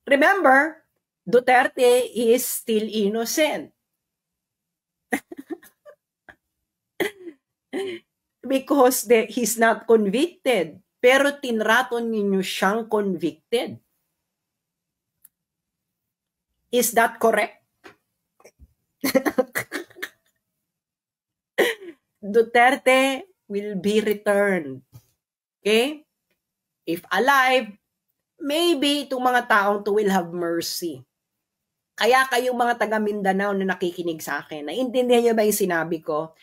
Remember, Duterte is still innocent. Because he's not convicted. Pero tinraton ninyo siyang convicted. Is that correct? Duterte will be returned. Okay? If alive, maybe itong mga taong to will have mercy. Kaya kayong mga taga Mindanao na nakikinig sa akin, naiintindihan niyo ba yung sinabi ko?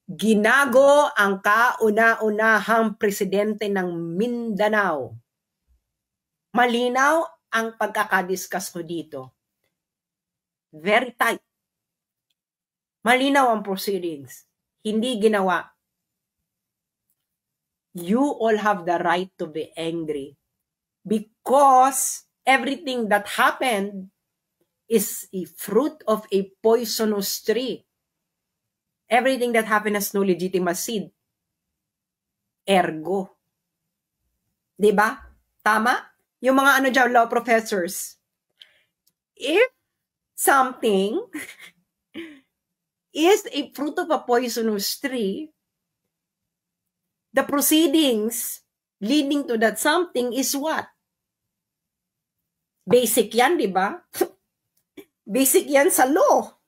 Ginago ang kauna-unahang presidente ng Mindanao. Malinaw ang pagkakadiscuss ko dito. Very tight. Malinaw ang proceedings. Hindi ginawa. You all have the right to be angry because everything that happened is a fruit of a poisonous tree. Everything that happened has no legitimate seed. Ergo. Diba? Tama? Yung mga dyan, law professors. If something is a fruit of a poisonous tree, the proceedings leading to that something is what? Basic yan, di ba? Basic yan sa law.